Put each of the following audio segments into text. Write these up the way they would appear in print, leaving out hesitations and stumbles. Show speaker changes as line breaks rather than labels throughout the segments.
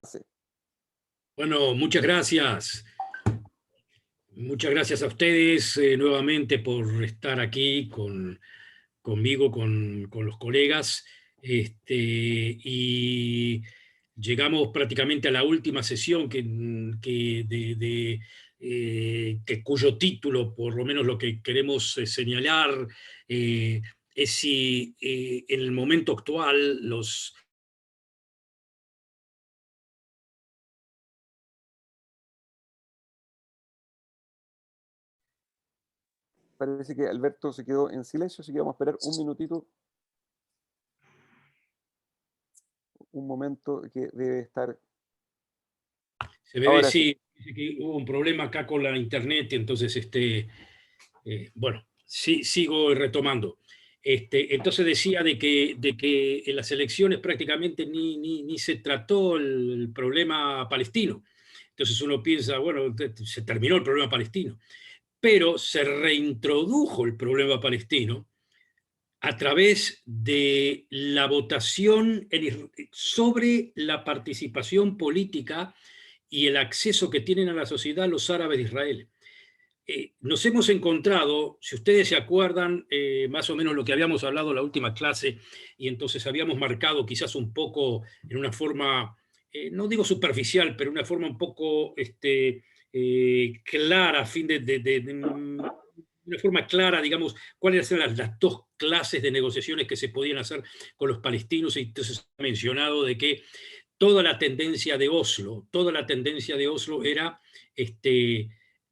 Sí.
Bueno, muchas gracias. Muchas gracias a ustedes nuevamente por estar aquí conmigo, con los colegas. Y llegamos prácticamente a la última sesión cuyo título, por lo menos lo que queremos señalar, es si en el momento actual los
Parece que Alberto se quedó en silencio, así que vamos a esperar un minutito, un momento que debe estar.
Se me ve,
Ahora sí.
sí, dice que hubo un problema acá con la internet, entonces, bueno, sí, sigo retomando. Entonces decía de que en las elecciones prácticamente ni se trató el problema palestino. Entonces uno piensa, bueno, se terminó el problema palestino, pero se reintrodujo el problema palestino a través de la votación sobre la participación política y el acceso que tienen a la sociedad los árabes de Israel. Nos hemos encontrado, si ustedes se acuerdan, más o menos lo que habíamos hablado en la última clase, y entonces habíamos marcado quizás un poco en una forma, no digo superficial, pero una forma un poco clara, a fin una forma clara, digamos, cuáles eran las dos clases de negociaciones que se podían hacer con los palestinos, y entonces ha mencionado de que toda la tendencia de Oslo era,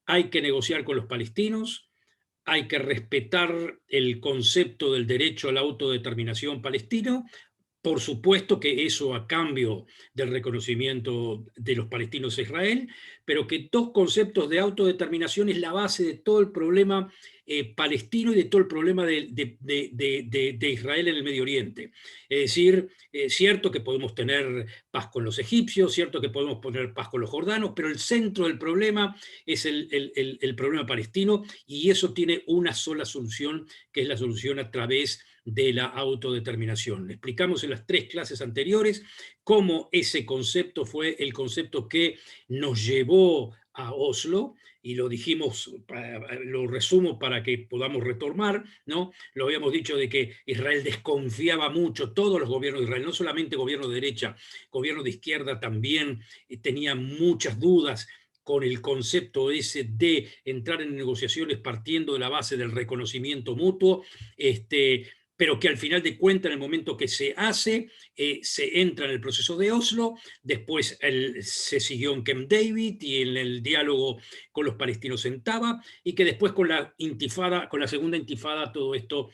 hay que negociar con los palestinos, hay que respetar el concepto del derecho a la autodeterminación palestino, por supuesto que eso a cambio del reconocimiento de los palestinos a Israel, pero que dos conceptos de autodeterminación es la base de todo el problema palestino y de todo el problema de Israel en el Medio Oriente. Es decir, cierto que podemos tener paz con los egipcios, cierto que podemos poner paz con los jordanos, pero el centro del problema es el problema palestino, y eso tiene una sola solución, que es la solución a través de la autodeterminación. Explicamos en las tres clases anteriores cómo ese concepto fue el concepto que nos llevó a Oslo, y lo dijimos, lo resumo para que podamos retomar, ¿no? Lo habíamos dicho de que Israel desconfiaba mucho, todos los gobiernos de Israel, no solamente gobierno de derecha, gobierno de izquierda también tenía muchas dudas con el concepto ese de entrar en negociaciones partiendo de la base del reconocimiento mutuo, pero que al final de cuentas, en el momento que se hace, se entra en el proceso de Oslo, después se siguió en Camp David y en el diálogo con los palestinos en Taba, y que después con la intifada, con la segunda intifada, todo esto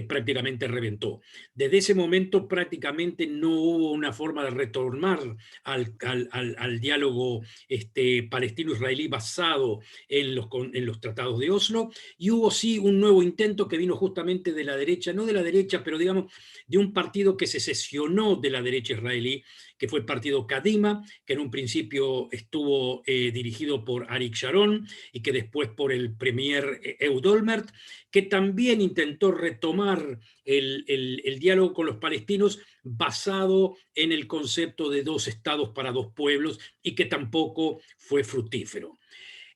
prácticamente reventó. Desde ese momento prácticamente no hubo una forma de retornar al diálogo palestino-israelí basado en los tratados de Oslo, y hubo sí un nuevo intento que vino justamente de la derecha, no de la derecha, pero digamos de un partido que se sesionó de la derecha israelí, que fue el partido Kadima, que en un principio estuvo dirigido por Arik Sharon y que después por el premier Ehud Olmert, que también intentó retomar el diálogo con los palestinos basado en el concepto de dos estados para dos pueblos, y que tampoco fue fructífero.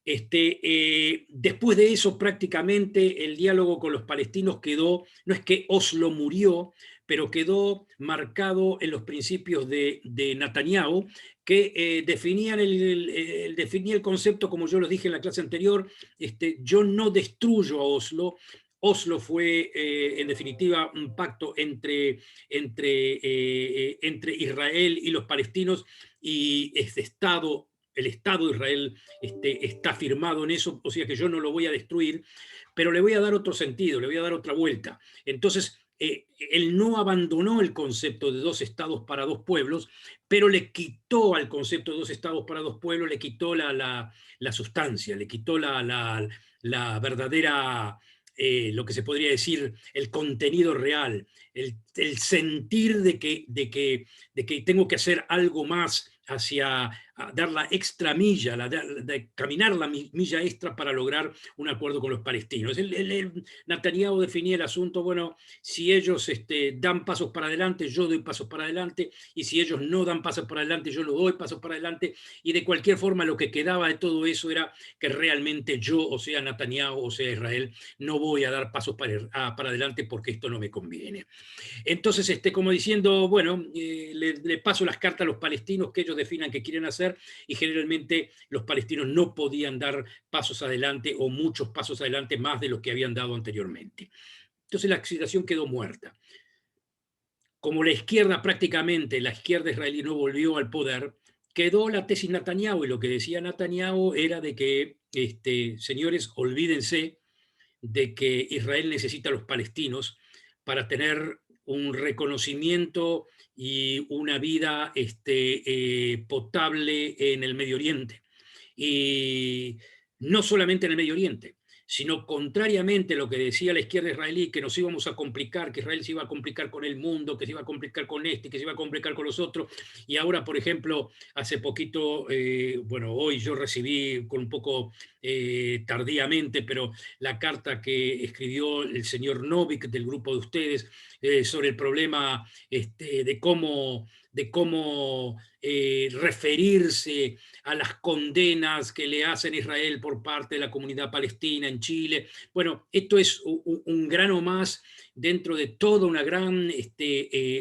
Después de eso, prácticamente el diálogo con los palestinos quedó, no es que Oslo murió, pero quedó marcado en los principios de Netanyahu, que definía el concepto, como yo lo dije en la clase anterior, yo no destruyo a Oslo. Oslo fue, en definitiva, un pacto entre Israel y los palestinos, y el Estado de Israel está firmado en eso, o sea que yo no lo voy a destruir, pero le voy a dar otro sentido, le voy a dar otra vuelta. Entonces, él no abandonó el concepto de dos estados para dos pueblos, pero le quitó al concepto de dos estados para dos pueblos, le quitó la sustancia, le quitó la verdadera, lo que se podría decir, el contenido real, el sentir de que tengo que hacer algo más a dar la extra milla, de caminar la milla extra para lograr un acuerdo con los palestinos. Netanyahu definía el asunto, bueno, si ellos dan pasos para adelante, yo doy pasos para adelante, y si ellos no dan pasos para adelante, yo no doy pasos para adelante, y de cualquier forma lo que quedaba de todo eso era que realmente yo, o sea Netanyahu, o sea Israel, no voy a dar pasos para adelante porque esto no me conviene. Entonces, como diciendo, bueno, le paso las cartas a los palestinos que ellos definan qué quieren hacer, y generalmente los palestinos no podían dar pasos adelante o muchos pasos adelante más de los que habían dado anteriormente. Entonces la situación quedó muerta. Como la izquierda prácticamente, la izquierda israelí no volvió al poder, quedó la tesis Netanyahu, y lo que decía Netanyahu era de que, señores, olvídense de que Israel necesita a los palestinos para tener un reconocimiento y una vida potable en el Medio Oriente. Y no solamente en el Medio Oriente, sino contrariamente a lo que decía la izquierda israelí, que nos íbamos a complicar, que Israel se iba a complicar con el mundo, que se iba a complicar con que se iba a complicar con los otros. Y ahora, por ejemplo, hace poquito, bueno, hoy yo recibí con un poco tardíamente, pero la carta que escribió el señor Novik del grupo de ustedes sobre el problema de cómo referirse a las condenas que le hacen a Israel por parte de la comunidad palestina en Chile. Bueno, esto es un grano más dentro de toda una gran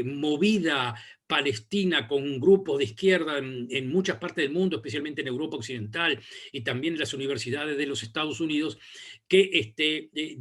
movida palestina con grupos de izquierda en muchas partes del mundo, especialmente en Europa Occidental y también en las universidades de los Estados Unidos, que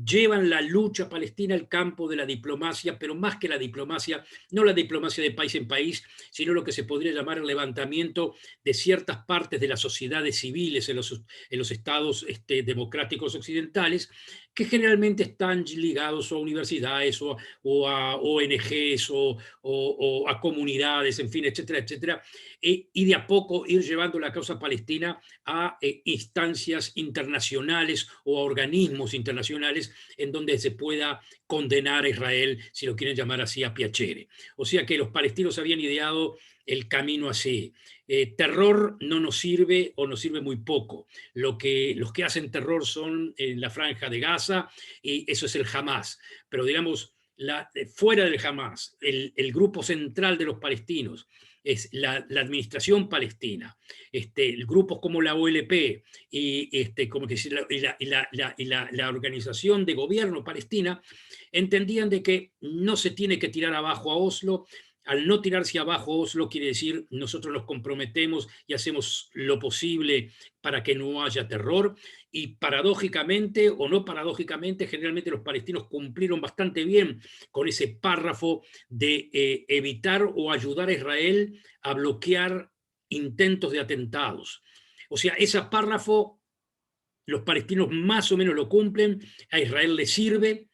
llevan la lucha palestina al campo de la diplomacia, pero más que la diplomacia, no la diplomacia de país en país, sino lo que se podría llamar el levantamiento de ciertas partes de las sociedades civiles en los estados democráticos occidentales, que generalmente están ligados a universidades o a ONGs o a comunidades, en fin, etcétera, etcétera, y de a poco ir llevando la causa palestina a instancias internacionales o a organismos internacionales en donde se pueda condenar a Israel, si lo quieren llamar así, a piacere. O sea que los palestinos habían ideado el camino así. Terror no nos sirve o nos sirve muy poco. Los que hacen terror son en la franja de Gaza, y eso es el Hamas. Pero digamos, fuera del Hamas, el grupo central de los palestinos es la administración palestina, grupos como la OLP como que la organización de gobierno palestina, entendían de que no se tiene que tirar abajo a Oslo. Al no tirarse abajo Oslo quiere decir nosotros nos comprometemos y hacemos lo posible para que no haya terror, y paradójicamente o no paradójicamente, generalmente los palestinos cumplieron bastante bien con ese párrafo de evitar o ayudar a Israel a bloquear intentos de atentados. O sea, ese párrafo los palestinos más o menos lo cumplen, a Israel le sirve.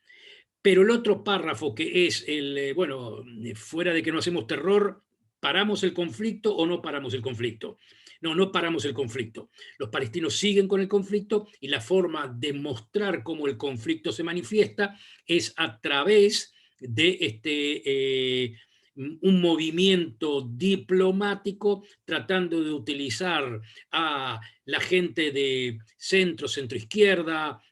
Pero el otro párrafo, que es bueno, fuera de que no hacemos terror, ¿paramos el conflicto o no paramos el conflicto? No, no paramos el conflicto. Los palestinos siguen con el conflicto, y la forma de mostrar cómo el conflicto se manifiesta es a través de un movimiento diplomático, tratando de utilizar a la gente de centro-izquierda,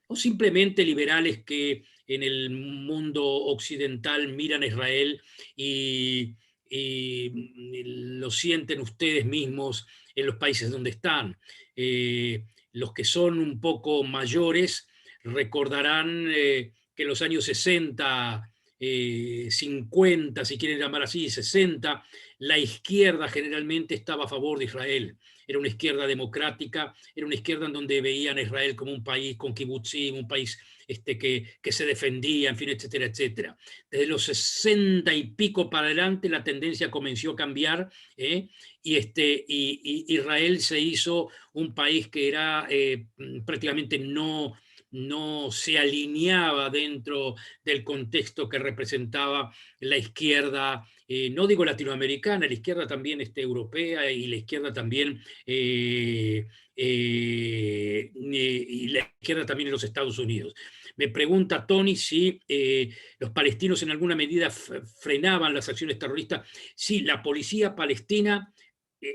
o simplemente liberales que en el mundo occidental miran a Israel y lo sienten ustedes mismos en los países donde están. Los que son un poco mayores recordarán que en los años 60, 50, si quieren llamar así, 60, la izquierda generalmente estaba a favor de Israel. Era una izquierda democrática, era una izquierda en donde veían a Israel como un país con kibutzim, un país que se defendía, en fin, etcétera, etcétera. Desde los 60 y pico para adelante la tendencia comenzó a cambiar, y Israel se hizo un país que era prácticamente no se alineaba dentro del contexto que representaba la izquierda, no digo latinoamericana, la izquierda también europea, y la izquierda también y la izquierda también en los Estados Unidos. Me pregunta Tony si los palestinos en alguna medida frenaban las acciones terroristas. Sí, la policía palestina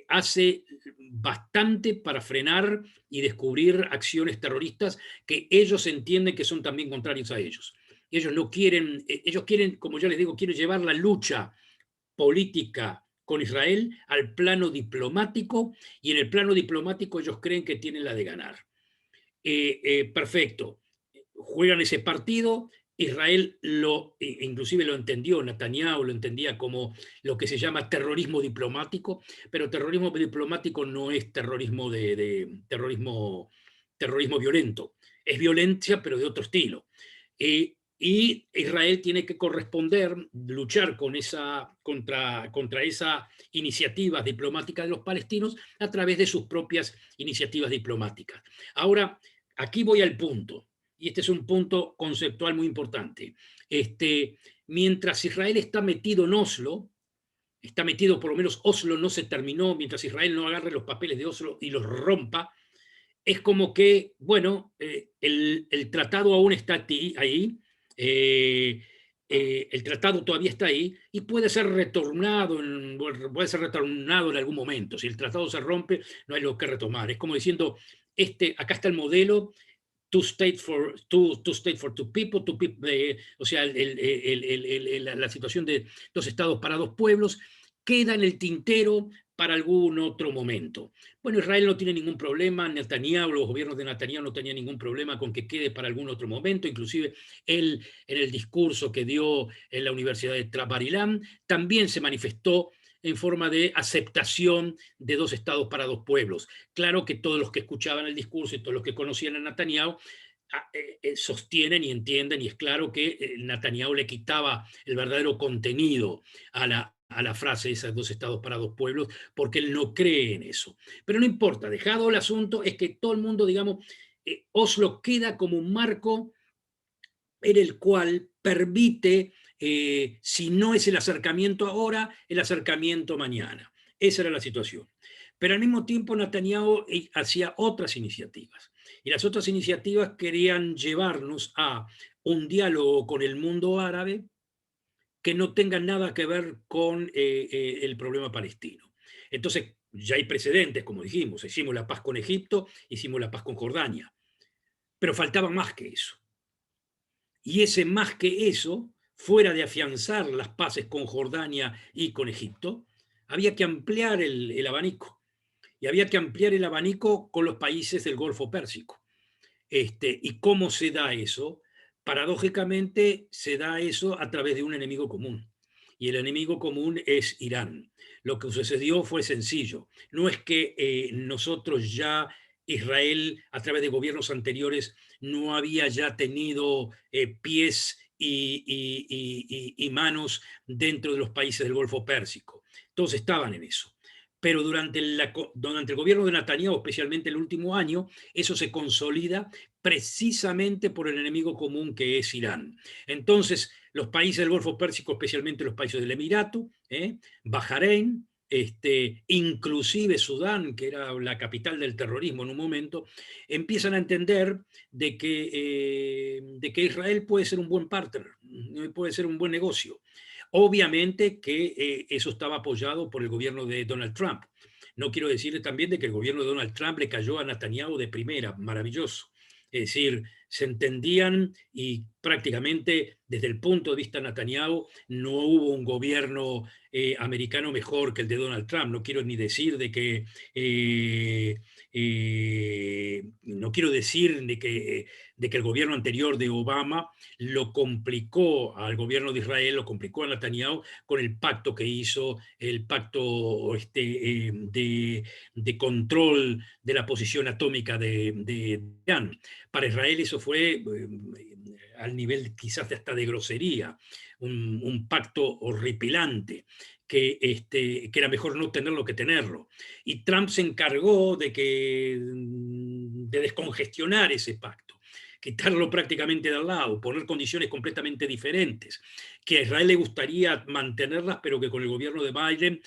hace bastante para frenar y descubrir acciones terroristas que ellos entienden que son también contrarios a ellos. Ellos no quieren, ellos quieren, como yo les digo, quieren llevar la lucha política con Israel al plano diplomático, y en el plano diplomático ellos creen que tienen la de ganar. Perfecto, juegan ese partido. Israel inclusive lo entendió, Netanyahu lo entendía como lo que se llama terrorismo diplomático, pero terrorismo diplomático no es terrorismo terrorismo violento, es violencia pero de otro estilo. Y Israel tiene que corresponder, luchar contra esas iniciativas diplomáticas de los palestinos a través de sus propias iniciativas diplomáticas. Ahora, aquí voy al punto, y este es un punto conceptual muy importante. Mientras Israel está metido en Oslo, está metido, por lo menos Oslo no se terminó, mientras Israel no agarre los papeles de Oslo y los rompa, es como que, bueno, el tratado aún está ahí, el tratado todavía está ahí y puede ser retornado en algún momento. Si el tratado se rompe, no hay lo que retomar. Es como diciendo, acá está el modelo, two state for two people, o sea, la situación de dos estados para dos pueblos, queda en el tintero para algún otro momento. Bueno, Israel no tiene ningún problema, Netanyahu, los gobiernos de Netanyahu no tenían ningún problema con que quede para algún otro momento, inclusive él en el discurso que dio en la Universidad de Bar-Ilan también se manifestó en forma de aceptación de dos estados para dos pueblos. Claro que todos los que escuchaban el discurso y todos los que conocían a Netanyahu sostienen y entienden, y es claro que Netanyahu le quitaba el verdadero contenido a la frase de esos dos estados para dos pueblos, porque él no cree en eso. Pero no importa, dejado el asunto, es que todo el mundo, digamos, Oslo queda como un marco en el cual permite, si no es el acercamiento ahora, el acercamiento mañana. Esa era la situación. Pero al mismo tiempo Netanyahu hacía otras iniciativas. Y las otras iniciativas querían llevarnos a un diálogo con el mundo árabe que no tenga nada que ver con el problema palestino. Entonces, ya hay precedentes, como dijimos, hicimos la paz con Egipto, hicimos la paz con Jordania, pero faltaba más que eso. Y ese más que eso, fuera de afianzar las paces con Jordania y con Egipto, había que ampliar el abanico. Y había que ampliar el abanico con los países del Golfo Pérsico. ¿Y cómo se da eso? Paradójicamente se da eso a través de un enemigo común. Y el enemigo común es Irán. Lo que sucedió fue sencillo. No es que nosotros ya, Israel, a través de gobiernos anteriores, no había ya tenido pies y manos dentro de los países del Golfo Pérsico. Todos estaban en eso. Pero durante el gobierno de Netanyahu, especialmente el último año, eso se consolida precisamente por el enemigo común que es Irán. Entonces, los países del Golfo Pérsico, especialmente los países del Emirato, Bahrein, inclusive Sudán, que era la capital del terrorismo en un momento, empiezan a entender de que Israel puede ser un buen partner, puede ser un buen negocio. Obviamente que eso estaba apoyado por el gobierno de Donald Trump. No quiero decirle también de que el gobierno de Donald Trump le cayó a Netanyahu de primera, maravilloso. Es decir, se entendían y prácticamente desde el punto de vista de Netanyahu no hubo un gobierno americano mejor que el de Donald Trump. No quiero ni decir de que no quiero decir de que el gobierno anterior de Obama lo complicó al gobierno de Israel, lo complicó a Netanyahu con el pacto que hizo, el pacto de control de la posición atómica de Irán. Para Israel eso fue al nivel quizás hasta de grosería, un pacto horripilante. Que era mejor no tenerlo que tenerlo. Y Trump se encargó de descongestionar ese pacto, quitarlo prácticamente de al lado, poner condiciones completamente diferentes, que a Israel le gustaría mantenerlas, pero que con el gobierno de Biden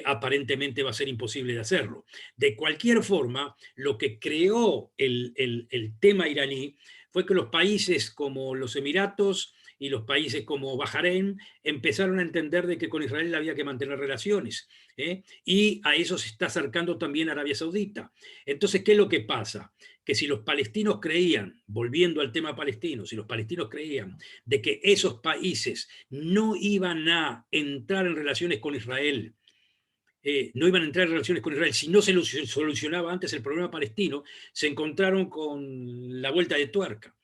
aparentemente va a ser imposible de hacerlo. De cualquier forma, lo que creó el tema iraní fue que los países como los Emiratos y los países como Bahrein empezaron a entender de que con Israel había que mantener relaciones, ¿eh? Y a eso se está acercando también Arabia Saudita. Entonces, ¿qué es lo que pasa? Que si los palestinos creían, volviendo al tema palestino, si los palestinos creían de que esos países no iban a entrar en relaciones con Israel, no iban a entrar en relaciones con Israel si no se solucionaba antes el problema palestino, se encontraron con la vuelta de tuerca,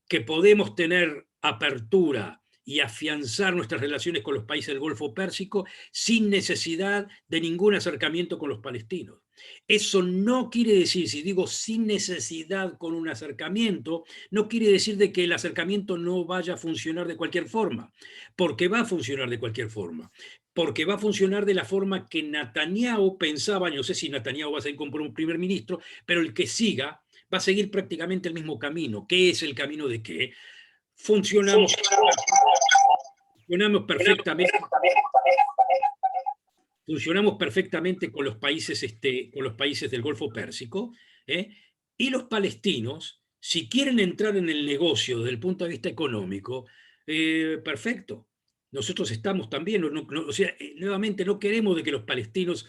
que podemos tener apertura y afianzar nuestras relaciones con los países del Golfo Pérsico sin necesidad de ningún acercamiento con los palestinos. Eso no quiere decir, si digo sin necesidad con un acercamiento, no quiere decir de que el acercamiento no vaya a funcionar de cualquier forma, porque va a funcionar de cualquier forma, porque va a funcionar de la forma que Netanyahu pensaba. No sé si Netanyahu va a seguir como un primer ministro, pero el que siga va a seguir prácticamente el mismo camino. ¿Qué es el camino de qué? Funcionamos, funcionamos perfectamente, funcionamos perfectamente con los países del Golfo Pérsico, ¿eh? Y los palestinos, si quieren entrar en el negocio desde el punto de vista económico, perfecto. Nosotros estamos también, o sea, nuevamente no queremos de que los palestinos,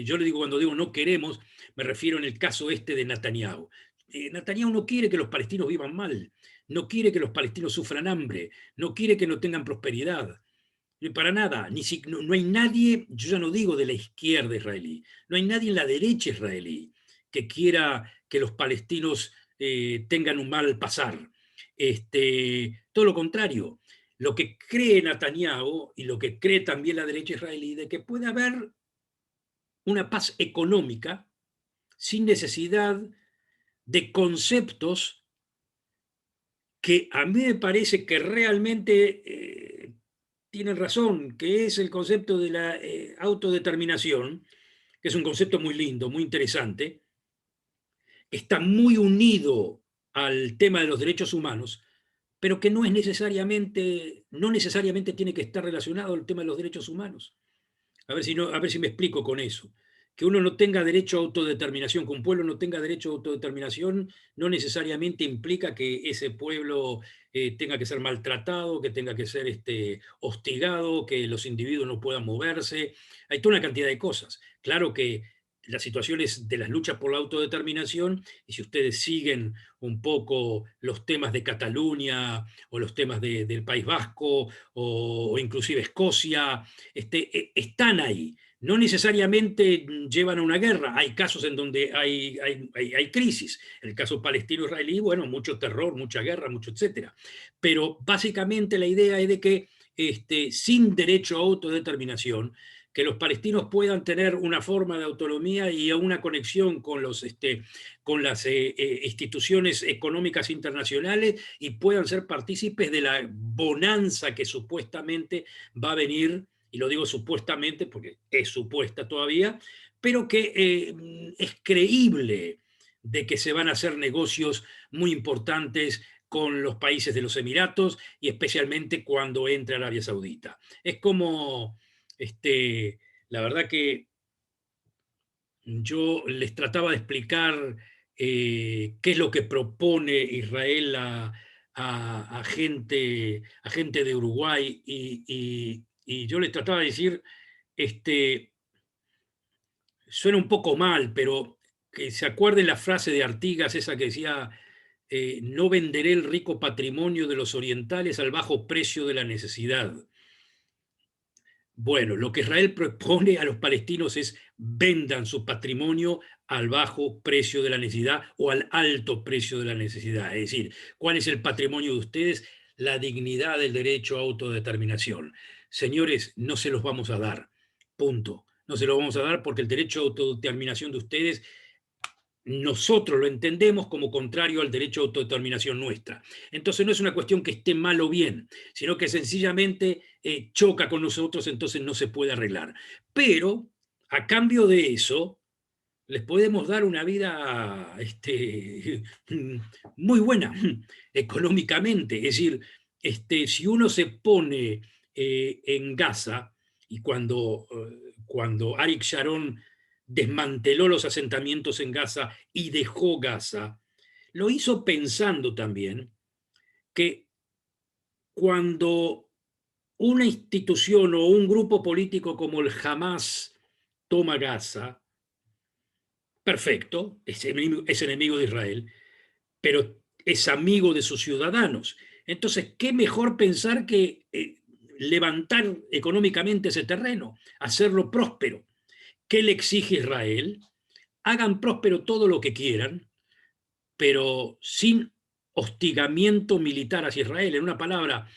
yo le digo, cuando digo no queremos, me refiero en el caso de Netanyahu. Netanyahu no quiere que los palestinos vivan mal, no quiere que los palestinos sufran hambre, no quiere que no tengan prosperidad. Para nada, no hay nadie, yo ya no digo de la izquierda israelí, no hay nadie en la derecha israelí que quiera que los palestinos tengan un mal pasar. Todo lo contrario, lo que cree Netanyahu y lo que cree también la derecha israelí, de que puede haber una paz económica sin necesidad de conceptos que a mí me parece que realmente tienen razón, que es el concepto de la autodeterminación, que es un concepto muy lindo, muy interesante, está muy unido al tema de los derechos humanos, pero que no necesariamente tiene que estar relacionado al tema de los derechos humanos. A ver si me explico con eso. Que uno no tenga derecho a autodeterminación, que un pueblo no tenga derecho a autodeterminación, no necesariamente implica que ese pueblo tenga que ser maltratado, que tenga que ser hostigado, que los individuos no puedan moverse. Hay toda una cantidad de cosas. Claro que las situaciones de las luchas por la autodeterminación, y si ustedes siguen un poco los temas de Cataluña o los temas del País Vasco o inclusive Escocia, están ahí. No necesariamente llevan a una guerra. Hay casos en donde hay crisis. En el caso palestino-israelí, bueno, mucho terror, mucha guerra, mucho etcétera. Pero básicamente la idea es de que sin derecho a autodeterminación, que los palestinos puedan tener una forma de autonomía y una conexión con las instituciones económicas internacionales y puedan ser partícipes de la bonanza que supuestamente va a venir, y lo digo supuestamente porque es supuesta todavía, pero que es creíble de que se van a hacer negocios muy importantes con los países de los Emiratos y especialmente cuando entre Arabia Saudita. Es como, la verdad que yo les trataba de explicar qué es lo que propone Israel a gente de Uruguay y yo les trataba de decir, suena un poco mal, pero que se acuerden la frase de Artigas, esa que decía, no venderé el rico patrimonio de los orientales al bajo precio de la necesidad. Bueno, lo que Israel propone a los palestinos es vendan su patrimonio al bajo precio de la necesidad o al alto precio de la necesidad. Es decir, ¿cuál es el patrimonio de ustedes? La dignidad del derecho a autodeterminación. Señores, no se los vamos a dar. Punto. No se los vamos a dar porque el derecho a autodeterminación de ustedes nosotros lo entendemos como contrario al derecho a autodeterminación nuestra. Entonces no es una cuestión que esté mal o bien, sino que sencillamente choca con nosotros, entonces no se puede arreglar. Pero a cambio de eso, les podemos dar una vida muy buena económicamente. Es decir, si uno se pone en Gaza, y cuando Arik Sharon desmanteló los asentamientos en Gaza y dejó Gaza, lo hizo pensando también que cuando una institución o un grupo político como el Hamas toma Gaza, perfecto, es enemigo de Israel, pero es amigo de sus ciudadanos. Entonces, ¿qué mejor pensar que levantar económicamente ese terreno, hacerlo próspero? ¿Qué le exige Israel? Hagan próspero todo lo que quieran, pero sin hostigamiento militar hacia Israel. En una palabra,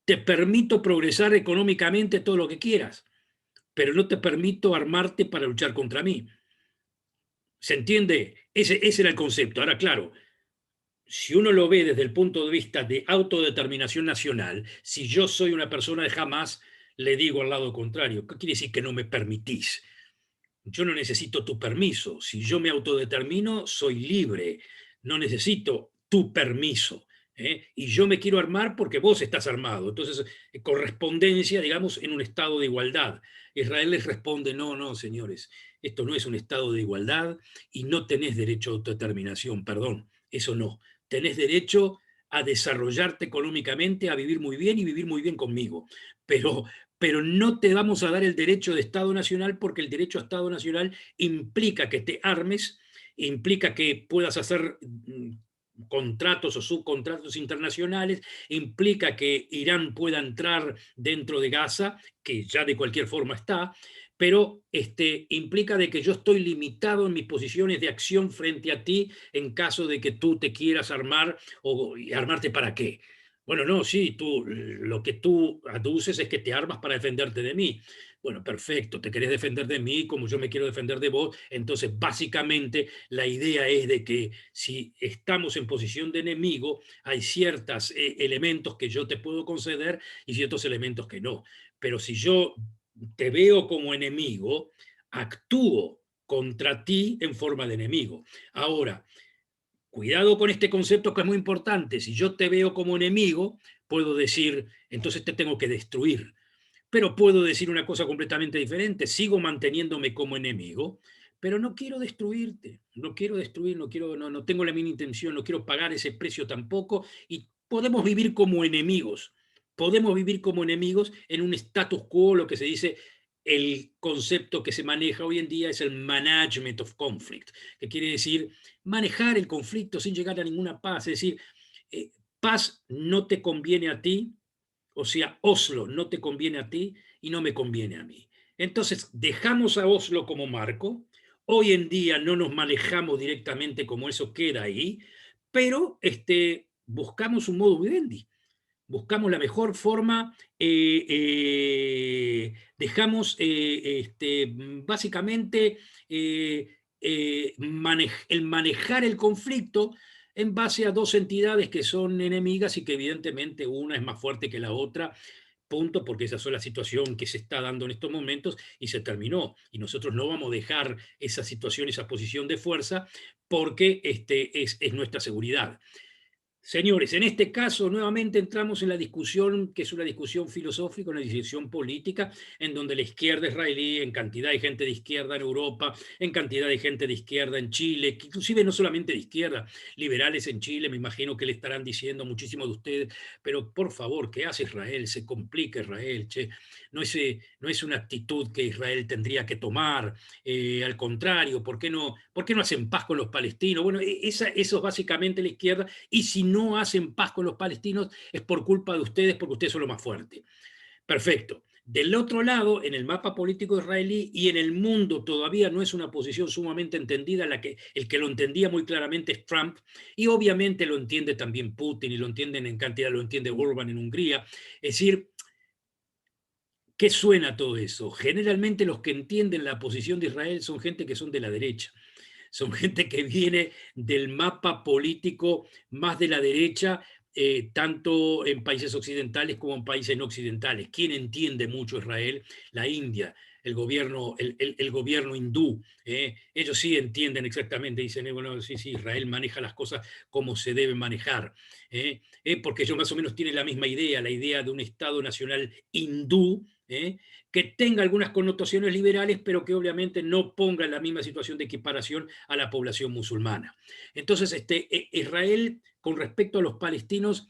te permito progresar económicamente todo lo que quieras, pero no te permito armarte para luchar contra mí. ¿Se entiende? Ese era el concepto. Ahora, claro, si uno lo ve desde el punto de vista de autodeterminación nacional, si yo soy una persona de Hamas, le digo al lado contrario, ¿qué quiere decir que no me permitís? Yo no necesito tu permiso. Si yo me autodetermino, soy libre. No necesito tu permiso. Y yo me quiero armar porque vos estás armado. Entonces, correspondencia, digamos, en un estado de igualdad. Israel les responde, no, no, señores, esto no es un estado de igualdad y no tenés derecho a autodeterminación, perdón, eso no. Tenés derecho a desarrollarte económicamente, a vivir muy bien y vivir muy bien conmigo. Pero no te vamos a dar el derecho de Estado Nacional porque el derecho a Estado Nacional implica que te armes, implica que puedas hacer contratos o subcontratos internacionales, implica que Irán pueda entrar dentro de Gaza, que ya de cualquier forma está, pero implica de que yo estoy limitado en mis posiciones de acción frente a ti en caso de que tú te quieras armar o armarte para qué. Bueno, no, sí, lo que tú aduces es que te armas para defenderte de mí. Bueno, perfecto, te querés defender de mí como yo me quiero defender de vos. Entonces, básicamente, la idea es de que si estamos en posición de enemigo, hay ciertos elementos que yo te puedo conceder y ciertos elementos que no. Pero si yo te veo como enemigo, actúo contra ti en forma de enemigo. Ahora, cuidado con este concepto que es muy importante. Si yo te veo como enemigo, puedo decir, entonces te tengo que destruir. Pero puedo decir una cosa completamente diferente. Sigo manteniéndome como enemigo, pero no quiero destruirte. No quiero destruir, no tengo la mínima intención, no quiero pagar ese precio tampoco. Y podemos vivir como enemigos. Podemos vivir como enemigos en un status quo, lo que se dice, el concepto que se maneja hoy en día es el management of conflict, que quiere decir manejar el conflicto sin llegar a ninguna paz. Es decir, paz no te conviene a ti, o sea, Oslo no te conviene a ti y no me conviene a mí. Entonces, dejamos a Oslo como marco. Hoy en día no nos manejamos directamente como eso queda ahí, pero buscamos un modo vivendi. Buscamos la mejor forma, dejamos básicamente el manejar el conflicto en base a dos entidades que son enemigas y que evidentemente una es más fuerte que la otra, punto, porque esa es la situación que se está dando en estos momentos y se terminó. Y nosotros no vamos a dejar esa situación, esa posición de fuerza, porque es nuestra seguridad. Señores, en este caso nuevamente entramos en la discusión, que es una discusión filosófica, una discusión política, en donde la izquierda israelí, en cantidad de gente de izquierda en Europa, en cantidad de gente de izquierda en Chile, inclusive no solamente de izquierda, liberales en Chile, me imagino que le estarán diciendo muchísimos de ustedes, pero por favor, ¿qué hace Israel? Se complica Israel, che. No es una actitud que Israel tendría que tomar, al contrario, por qué no hacen paz con los palestinos? Bueno, eso es básicamente la izquierda, y si no hacen paz con los palestinos es por culpa de ustedes, porque ustedes son lo más fuerte. Perfecto. Del otro lado, en el mapa político israelí y en el mundo todavía no es una posición sumamente entendida, el que lo entendía muy claramente es Trump, y obviamente lo entiende también Putin, y lo entienden en cantidad, lo entiende Orbán en Hungría. Es decir, ¿qué suena todo eso? Generalmente los que entienden la posición de Israel son gente que son de la derecha, son gente que viene del mapa político más de la derecha, tanto en países occidentales como en países no occidentales. ¿Quién entiende mucho Israel? La India, el gobierno hindú. Ellos sí entienden exactamente, dicen, bueno, sí, sí, Israel maneja las cosas como se deben manejar. Porque ellos más o menos tienen la misma idea, la idea de un Estado nacional hindú, que tenga algunas connotaciones liberales, pero que obviamente no ponga en la misma situación de equiparación a la población musulmana. Entonces, Israel, con respecto a los palestinos,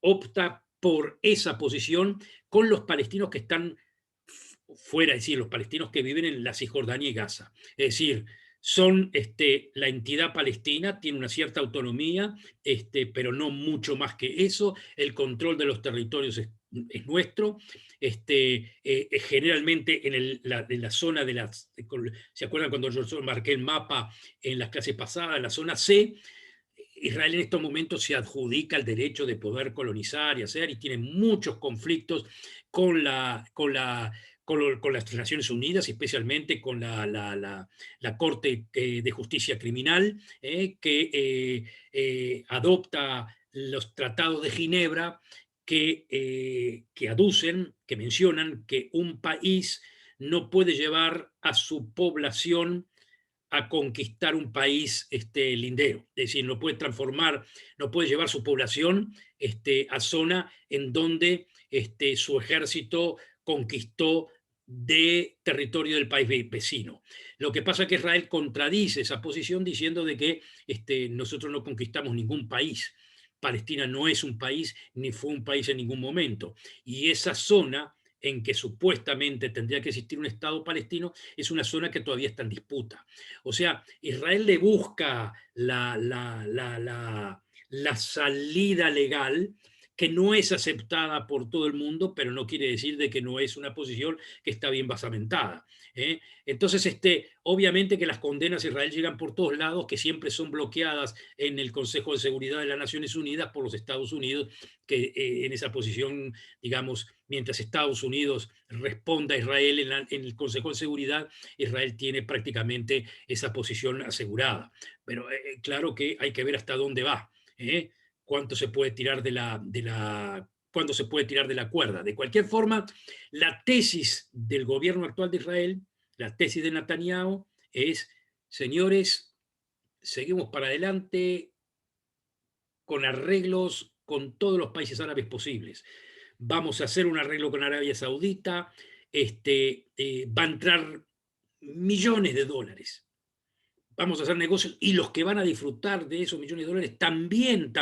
opta por esa posición con los palestinos que están fuera, es decir, los palestinos que viven en la Cisjordania y Gaza. Es decir, son la entidad palestina, tiene una cierta autonomía, pero no mucho más que eso. El control de los territorios es nuestro. Generalmente en la zona de las... ¿Se acuerdan cuando yo marqué el mapa en las clases pasadas? La zona C, Israel en estos momentos se adjudica el derecho de poder colonizar y hacer, y tiene muchos conflictos con con las Naciones Unidas, especialmente con la Corte de Justicia Criminal, que adopta los tratados de Ginebra que aducen, que mencionan que un país no puede llevar a su población a conquistar un país lindero. Es decir, no puede transformar, no puede llevar su población a zona en donde su ejército conquistó de territorio del país vecino. Lo que pasa es que Israel contradice esa posición diciendo de que nosotros no conquistamos ningún país. Palestina no es un país, ni fue un país en ningún momento. Y esa zona en que supuestamente tendría que existir un Estado palestino, es una zona que todavía está en disputa. O sea, Israel le busca la salida legal, que no es aceptada por todo el mundo, pero no quiere decir de que no es una posición que está bien basamentada. Entonces, obviamente que las condenas a Israel llegan por todos lados, que siempre son bloqueadas en el Consejo de Seguridad de las Naciones Unidas por los Estados Unidos, que en esa posición, digamos, mientras Estados Unidos responda a Israel en el Consejo de Seguridad, Israel tiene prácticamente esa posición asegurada. Pero claro que hay que ver hasta dónde va. Cuánto se puede tirar cuándo se puede tirar de la cuerda. De cualquier forma, la tesis del gobierno actual de Israel, la tesis de Netanyahu, es, señores, seguimos para adelante con arreglos con todos los países árabes posibles. Vamos a hacer un arreglo con Arabia Saudita, va a entrar millones de dólares. Vamos a hacer negocios, y los que van a disfrutar de esos millones de dólares también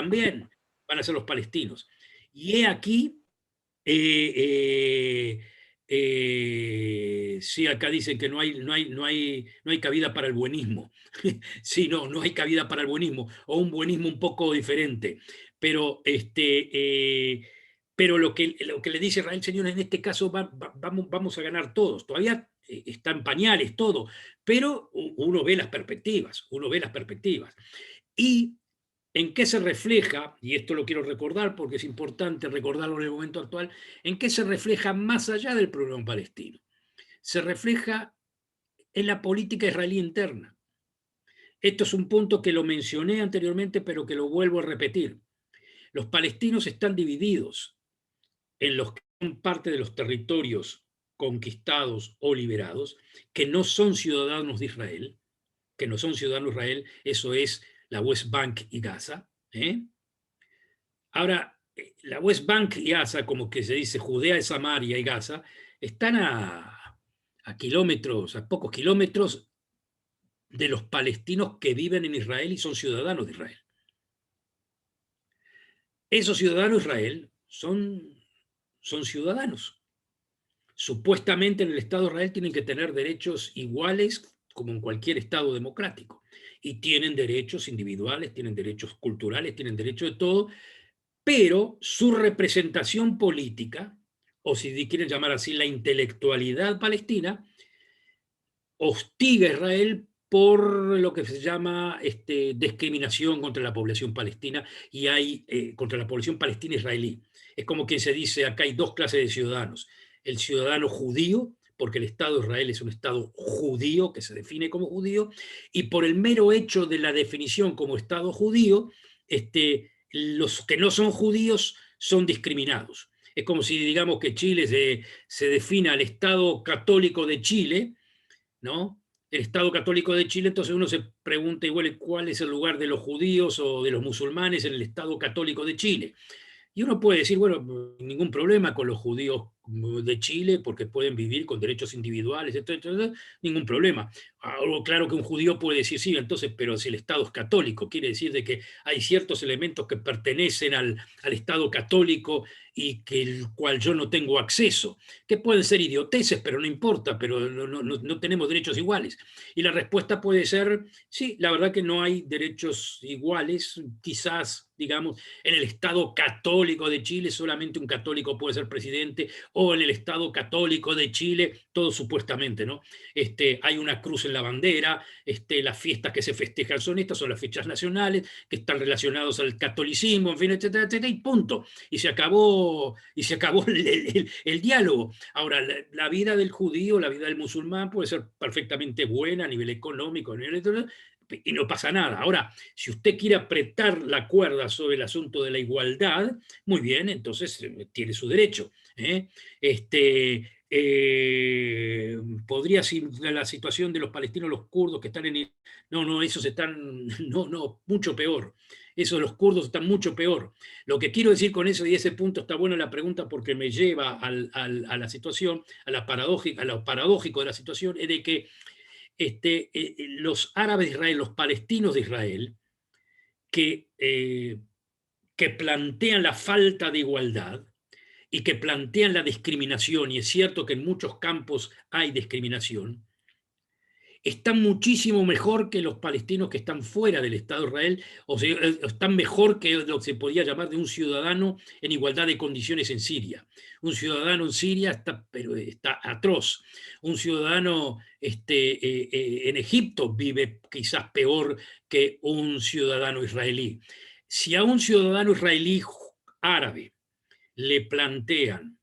van a ser los palestinos. Y he aquí, sí, acá dicen que no hay cabida para el buenismo. Sí, no hay cabida para el buenismo, o un buenismo un poco diferente. Pero, pero lo que le dice Israel, señores, en este caso vamos a ganar todos. Todavía está en pañales todo, pero uno ve las perspectivas, ¿Y en qué se refleja? Y esto lo quiero recordar porque es importante recordarlo en el momento actual. ¿En qué se refleja más allá del problema palestino? Se refleja en la política israelí interna. Esto es un punto que lo mencioné anteriormente, pero que lo vuelvo a repetir. Los palestinos están divididos en los que son parte de los territorios conquistados o liberados, que no son ciudadanos de Israel, eso es la West Bank y Gaza. Ahora, la West Bank y Gaza, como que se dice Judea, Samaria y Gaza, están a kilómetros, a pocos kilómetros de los palestinos que viven en Israel y son ciudadanos de Israel. Esos ciudadanos de Israel son ciudadanos. Supuestamente en el Estado de Israel tienen que tener derechos iguales como en cualquier Estado democrático. Y tienen derechos individuales, tienen derechos culturales, tienen derecho de todo, pero su representación política, o si quieren llamar así la intelectualidad palestina, hostiga a Israel por lo que se llama discriminación contra la población palestina y contra la población palestina israelí. Es como quien se dice, acá hay dos clases de ciudadanos. El ciudadano judío, porque el Estado de Israel es un Estado judío, que se define como judío, y por el mero hecho de la definición como Estado judío, los que no son judíos son discriminados. Es como si digamos que Chile se defina al Estado católico de Chile, ¿no? El Estado Católico de Chile, entonces uno se pregunta igual cuál es el lugar de los judíos o de los musulmanes en el Estado Católico de Chile. Y uno puede decir, bueno, ningún problema con los judíos de Chile porque pueden vivir con derechos individuales, ningún problema. Claro que un judío puede decir, sí, entonces, pero si el Estado es católico, quiere decir de que hay ciertos elementos que pertenecen al Estado católico y que el cual yo no tengo acceso, que pueden ser idioteces, pero no importa, pero no tenemos derechos iguales. Y la respuesta puede ser, sí, la verdad que no hay derechos iguales, quizás, digamos, en el Estado católico de Chile solamente un católico puede ser presidente, o en el Estado católico de Chile, todo supuestamente, ¿no? Hay una cruz en la bandera, las fiestas que se festejan son estas, son las fechas nacionales, que están relacionados al catolicismo, en fin, etcétera, etcétera, y punto. Y se acabó el diálogo. Ahora, la vida del judío, la vida del musulmán puede ser perfectamente buena a nivel económico, a nivel y no pasa nada. Ahora, si usted quiere apretar la cuerda sobre el asunto de la igualdad, muy bien, entonces tiene su derecho. ¿Eh? Podría ser la situación de los palestinos, los kurdos que están en... No, esos están... No, mucho peor. Eso, los kurdos están mucho peor. Lo que quiero decir con eso, y ese punto está buena la pregunta porque me lleva a la situación, a lo paradójico de la situación, es de que los árabes de Israel, los palestinos de Israel, que plantean la falta de igualdad y que plantean la discriminación, y es cierto que en muchos campos hay discriminación, están muchísimo mejor que los palestinos que están fuera del Estado de Israel, o sea, están mejor que lo que se podía llamar de un ciudadano en igualdad de condiciones en Siria. Un ciudadano en Siria pero está atroz. Un ciudadano en Egipto vive quizás peor que un ciudadano israelí. Si a un ciudadano israelí árabe le plantean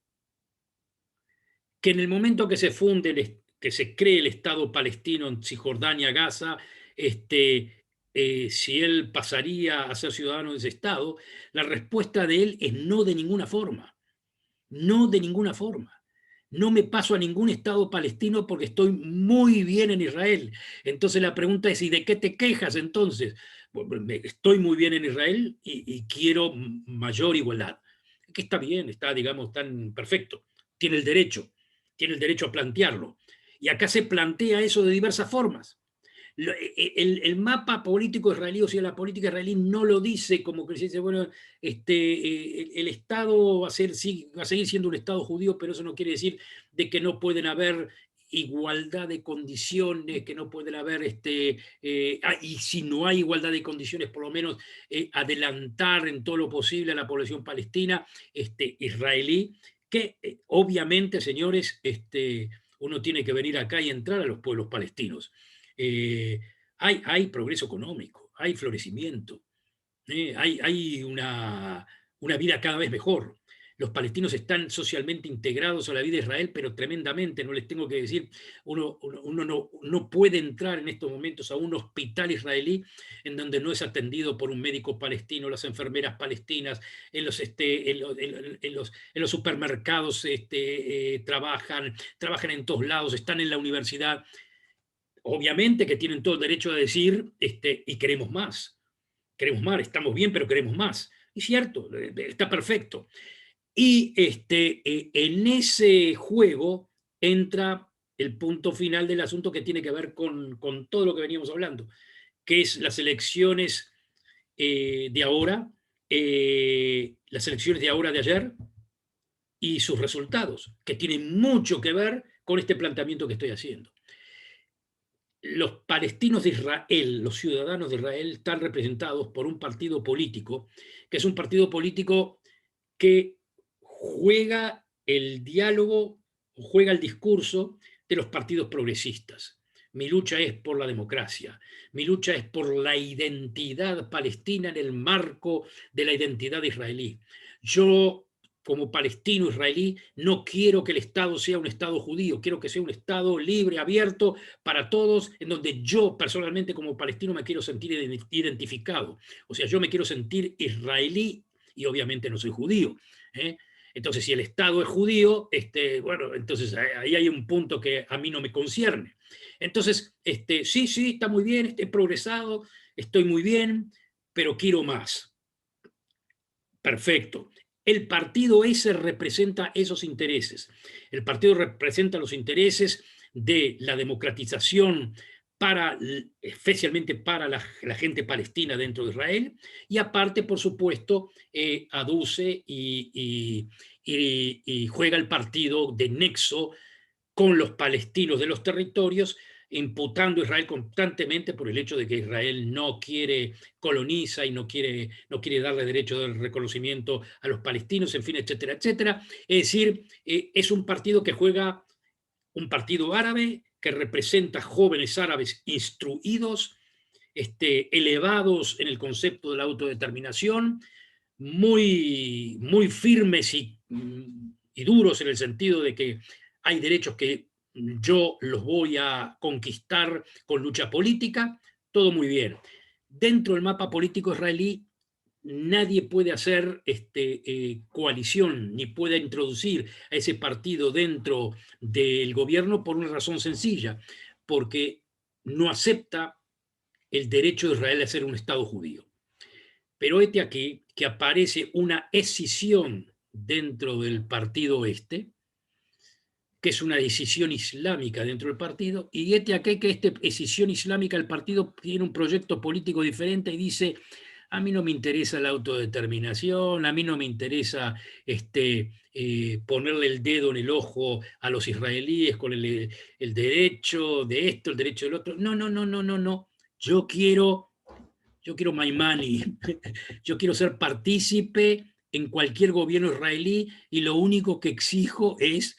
que en el momento que se funde, que se cree el Estado palestino en Cisjordania, Gaza, si él pasaría a ser ciudadano de ese Estado, la respuesta de él es no de ninguna forma. No de ninguna forma. No me paso a ningún Estado palestino porque estoy muy bien en Israel. Entonces la pregunta es, ¿y de qué te quejas entonces? Bueno, estoy muy bien en Israel y quiero mayor igualdad. Que está bien, está, digamos, tan perfecto. Tiene el derecho a plantearlo. Y acá se plantea eso de diversas formas. El mapa político israelí, o sea, la política israelí no lo dice como que se dice, bueno, el Estado va a seguir siendo un Estado judío, pero eso no quiere decir de que no pueden haber igualdad de condiciones, que no pueden haber, y si no hay igualdad de condiciones, por lo menos adelantar en todo lo posible a la población palestina, israelí, que obviamente, señores, uno tiene que venir acá y entrar a los pueblos palestinos. Hay progreso económico, hay florecimiento, hay una vida cada vez mejor. Los palestinos están socialmente integrados a la vida de Israel, pero tremendamente, no les tengo que decir, uno no puede entrar en estos momentos a un hospital israelí en donde no es atendido por un médico palestino, las enfermeras palestinas, en los supermercados trabajan en todos lados, están en la universidad. Obviamente que tienen todo el derecho a decir, y queremos más, estamos bien, pero queremos más. Y cierto, está perfecto. Y en ese juego entra el punto final del asunto que tiene que ver con todo lo que veníamos hablando, que es las elecciones de ahora, las elecciones de ahora de ayer y sus resultados, que tienen mucho que ver con este planteamiento que estoy haciendo. Los palestinos de Israel, los ciudadanos de Israel, están representados por un partido político, que es un partido político que juega el diálogo, juega el discurso de los partidos progresistas. Mi lucha es por la democracia, mi lucha es por la identidad palestina en el marco de la identidad israelí. Yo, como palestino israelí, no quiero que el Estado sea un Estado judío, quiero que sea un Estado libre, abierto para todos, en donde yo personalmente como palestino me quiero sentir identificado. O sea, yo me quiero sentir israelí y obviamente no soy judío. ¿Eh? Entonces, si el Estado es judío, bueno, entonces ahí hay un punto que a mí no me concierne. Entonces, sí, está muy bien, he progresado, estoy muy bien, pero quiero más. Perfecto. el partido ese representa esos intereses. El partido representa los intereses de la democratización especialmente para la gente palestina dentro de Israel, y aparte, por supuesto, aduce y juega el partido de nexo con los palestinos de los territorios, imputando a Israel constantemente por el hecho de que Israel no quiere, coloniza y no quiere darle derecho de reconocimiento a los palestinos, en fin, etcétera, etcétera. Es decir, es un partido que juega, un partido árabe que representa jóvenes árabes instruidos, elevados en el concepto de la autodeterminación, muy firmes y duros en el sentido de que hay derechos que yo los voy a conquistar con lucha política, todo muy bien. Dentro del mapa político israelí, nadie puede hacer coalición ni puede introducir a ese partido dentro del gobierno por una razón sencilla, porque no acepta el derecho de Israel a ser un Estado judío. Pero este aquí que aparece una escisión dentro del partido que es una decisión islámica dentro del partido, y aquí que esta escisión islámica del partido tiene un proyecto político diferente y dice, a mí no me interesa la autodeterminación, a mí no me interesa ponerle el dedo en el ojo a los israelíes con el derecho de esto, el derecho del otro. No, no, no, no, no, no. Yo quiero my money, yo quiero ser partícipe en cualquier gobierno israelí y lo único que exijo es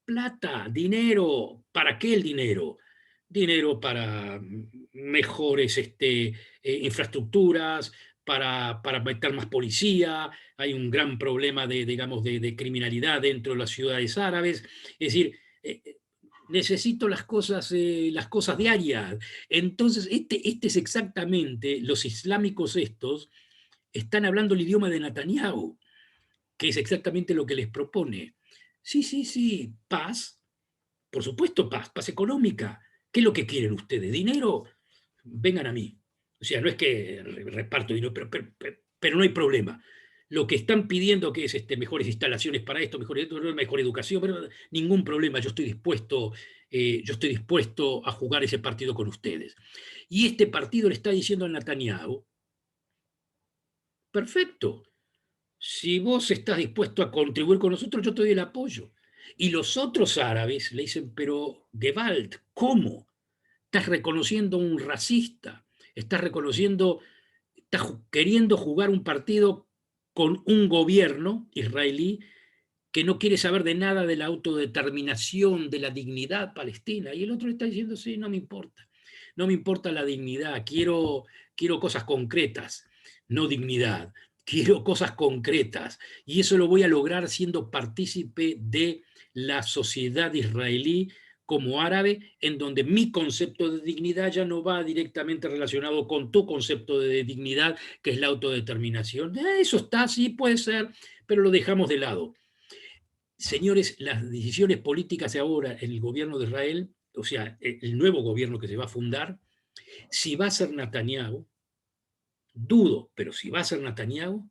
plata, dinero. ¿Para qué el dinero? Dinero para mejores infraestructuras, para meter más policía. Hay un gran problema digamos, de criminalidad dentro de las ciudades árabes. Es decir, necesito las cosas diarias. Entonces, este es exactamente, los islámicos estos están hablando el idioma de Netanyahu, que es exactamente lo que les propone. Sí, sí, sí, paz, por supuesto paz económica. ¿Qué es lo que quieren ustedes? ¿Dinero? Vengan a mí. O sea, no es que reparto dinero, pero no hay problema. Lo que están pidiendo que es mejores instalaciones para esto, mejor educación, pero ningún problema, yo estoy dispuesto a jugar ese partido con ustedes. Y este partido le está diciendo a Netanyahu, perfecto, si vos estás dispuesto a contribuir con nosotros, yo te doy el apoyo. Y los otros árabes le dicen, pero Gewalt, ¿cómo? Estás reconociendo a un racista, estás queriendo jugar un partido con un gobierno israelí que no quiere saber de nada de la autodeterminación, de la dignidad palestina. Y el otro le está diciendo, sí, no me importa. No me importa la dignidad, quiero cosas concretas, no dignidad. Quiero cosas concretas. Y eso lo voy a lograr siendo partícipe de la sociedad israelí como árabe, en donde mi concepto de dignidad ya no va directamente relacionado con tu concepto de dignidad, que es la autodeterminación. Eso está, sí, puede ser, pero lo dejamos de lado. Señores, las decisiones políticas de ahora en el gobierno de Israel, o sea, el nuevo gobierno que se va a fundar, si va a ser Netanyahu, dudo, pero si va a ser Netanyahu,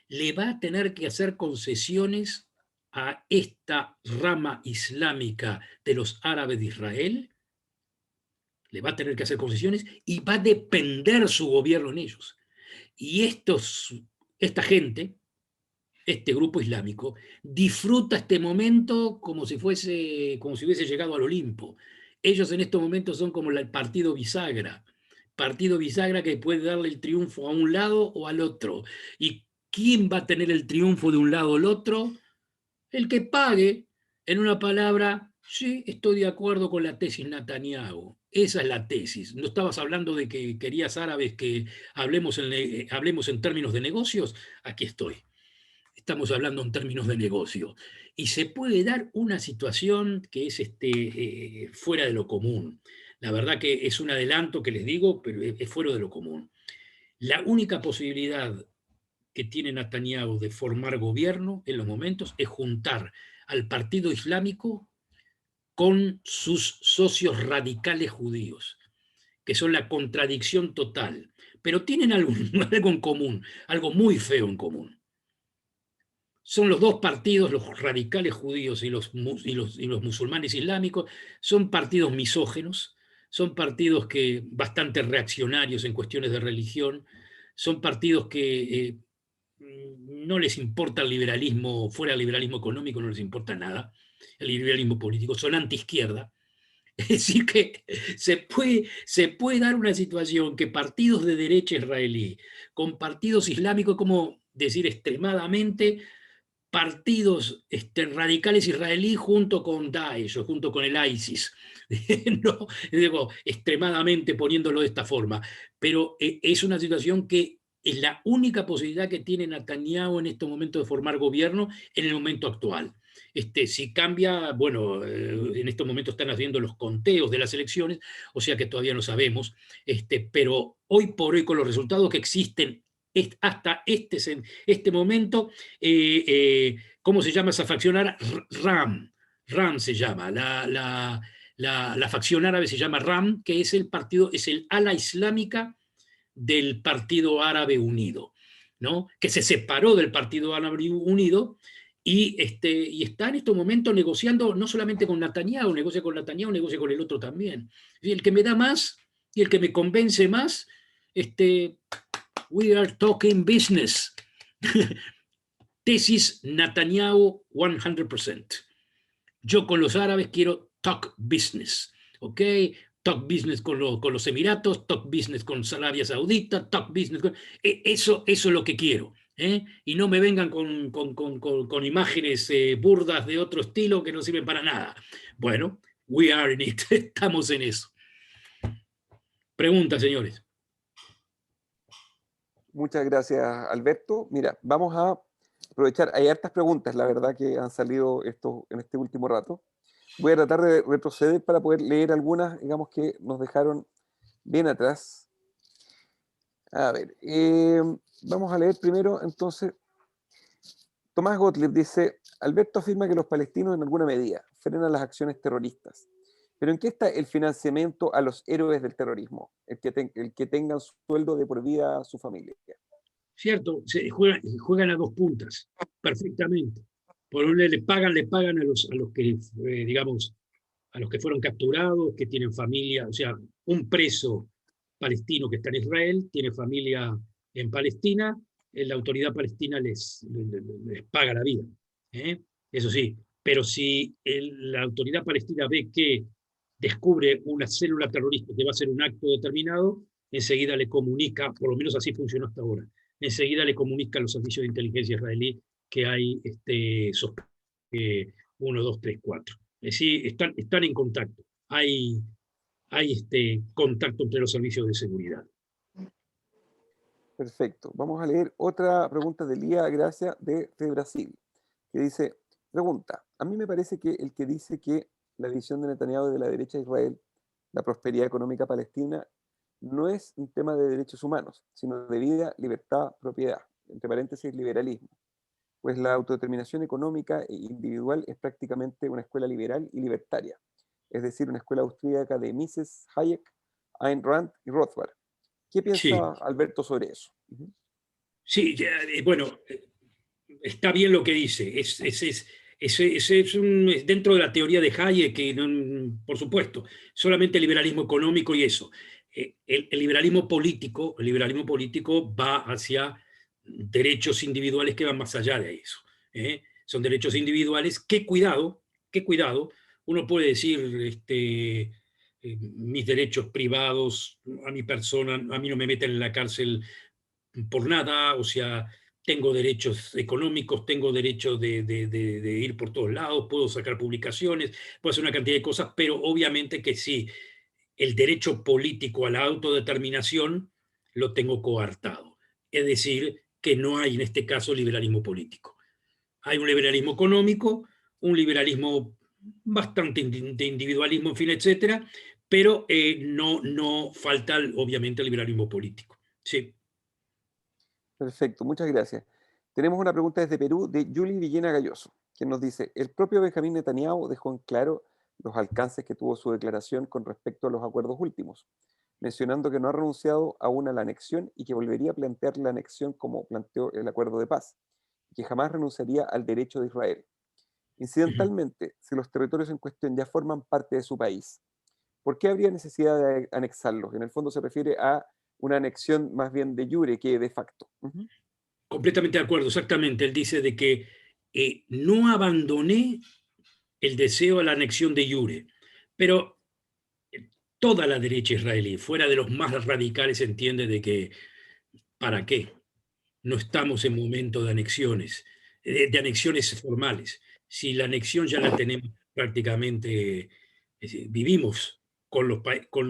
le va a tener que hacer concesiones a esta rama islámica de los árabes de Israel, le va a tener que hacer concesiones y va a depender su gobierno en ellos. Y esta gente, este grupo islámico, disfruta este momento como si hubiese llegado al Olimpo. Ellos en estos momentos son como el partido bisagra que puede darle el triunfo a un lado o al otro. ¿Y quién va a tener el triunfo de un lado o al otro? El que pague. En una palabra, sí, estoy de acuerdo con la tesis Netanyahu. Esa es la tesis. ¿No estabas hablando de que querías árabes que hablemos en términos de negocios? Aquí estoy. Estamos hablando en términos de negocio. Y se puede dar una situación que es fuera de lo común. La verdad que es un adelanto que les digo, pero es fuera de lo común. La única posibilidad que tiene Netanyahu de formar gobierno en los momentos es juntar al partido islámico con sus socios radicales judíos, que son la contradicción total, pero tienen algo en común, algo muy feo en común. son los dos partidos, los radicales judíos y y los musulmanes islámicos, son partidos misógenos, son partidos bastante reaccionarios en cuestiones de religión, son partidos que no les importa el liberalismo, fuera del liberalismo económico no les importa nada, el liberalismo político, son antiizquierda. Es decir, que se puede dar una situación que partidos de derecha israelí con partidos islámicos, como decir, extremadamente partidos radicales israelíes junto con Daesh o junto con el ISIS, no, digo, extremadamente poniéndolo de esta forma, pero es una situación que es la única posibilidad que tiene Netanyahu en este momento de formar gobierno en el momento actual. Si cambia, bueno, en estos momentos están haciendo los conteos de las elecciones, o sea que todavía no sabemos, pero hoy por hoy con los resultados que existen hasta este momento, ¿cómo se llama esa facción árabe? RAM. RAM se llama. La facción árabe se llama RAM, que es el partido, es el ala islámica del Partido Árabe Unido, ¿no? Que se separó del Partido Árabe Unido y está en este momento negociando no solamente con Netanyahu, negocia con Netanyahu, negocia con el otro también. Y el que me da más y el que me convence más, we are talking business. Tesis Netanyahu 100%. Yo con los árabes quiero talk business, ¿ok? Talk business con los Emiratos, talk business con Arabia Saudita, talk business con... Eso es lo que quiero. Y no me vengan con imágenes burdas de otro estilo que no sirven para nada. Bueno, we are in it. Estamos en eso. Preguntas, señores.
Muchas gracias, Alberto. Mira, vamos a aprovechar, hay hartas preguntas, la verdad, que han salido en este último rato. Voy a tratar de retroceder para poder leer algunas, digamos, que nos dejaron bien atrás. A ver, vamos a leer primero, entonces, Tomás Gottlieb dice, Alberto afirma que los palestinos en alguna medida frenan las acciones terroristas. ¿Pero en qué está el financiamiento a los héroes del terrorismo? El que tengan sueldo de por vida a su familia.
Cierto, juegan a dos puntas, perfectamente. Por un lado le pagan a los que, digamos, a los que fueron capturados, que tienen familia, o sea, un preso palestino que está en Israel, tiene familia en Palestina, la autoridad palestina les paga la vida. ¿eh? Eso sí, pero si la autoridad palestina ve que descubre una célula terrorista que va a hacer un acto determinado, enseguida le comunica, por lo menos así funcionó hasta ahora, enseguida le comunica a los servicios de inteligencia israelí que hay 1, 2, 3, 4. Es decir, están en contacto. Hay contacto entre los servicios de seguridad.
Perfecto. Vamos a leer otra pregunta de Lía Gracia de Brasil, que dice, pregunta, a mí me parece que el que dice que la visión de Netanyahu de la derecha de Israel, la prosperidad económica palestina, no es un tema de derechos humanos, sino de vida, libertad, propiedad, entre paréntesis, liberalismo. Pues la autodeterminación económica e individual es prácticamente una escuela liberal y libertaria, es decir, una escuela austríaca de Mises, Hayek, Ayn Rand y Rothbard. ¿Qué
Sí,
piensa Alberto sobre eso?
sí, bueno, está bien lo que dice. Es dentro de la teoría de Hayek, que por supuesto, solamente liberalismo económico y eso. El liberalismo político va hacia derechos individuales que van más allá de eso. Son derechos individuales. Qué cuidado, uno puede decir mis derechos privados a mi persona, a mí no me meten en la cárcel por nada, o sea, tengo derechos económicos, tengo derecho de ir por todos lados, puedo sacar publicaciones, puedo hacer una cantidad de cosas, pero obviamente que sí, el derecho político a la autodeterminación lo tengo coartado. Es decir, que no hay en este caso liberalismo político. Hay un liberalismo económico, un liberalismo bastante de individualismo, en fin, etcétera, pero no falta, obviamente, el liberalismo político. Sí.
Perfecto, muchas gracias. Tenemos una pregunta desde Perú de Yuli Villena Galloso, que nos dice, el propio Benjamín Netanyahu dejó en claro los alcances que tuvo su declaración con respecto a los acuerdos últimos, mencionando que no ha renunciado aún a la anexión y que volvería a plantear la anexión como planteó el acuerdo de paz, que jamás renunciaría al derecho de Israel.
Ujú.
Incidentalmente, si los territorios en cuestión ya forman parte de su país, ¿por qué habría necesidad de anexarlos? En el fondo se refiere a una anexión más bien de jure que de facto. Ujú.
Completamente de acuerdo, exactamente. Él dice de que no abandoné el deseo a la anexión de Iure, pero toda la derecha israelí, fuera de los más radicales, entiende de que ¿para qué? No estamos en momento de anexiones formales. Si la anexión ya la tenemos prácticamente, es decir, vivimos con,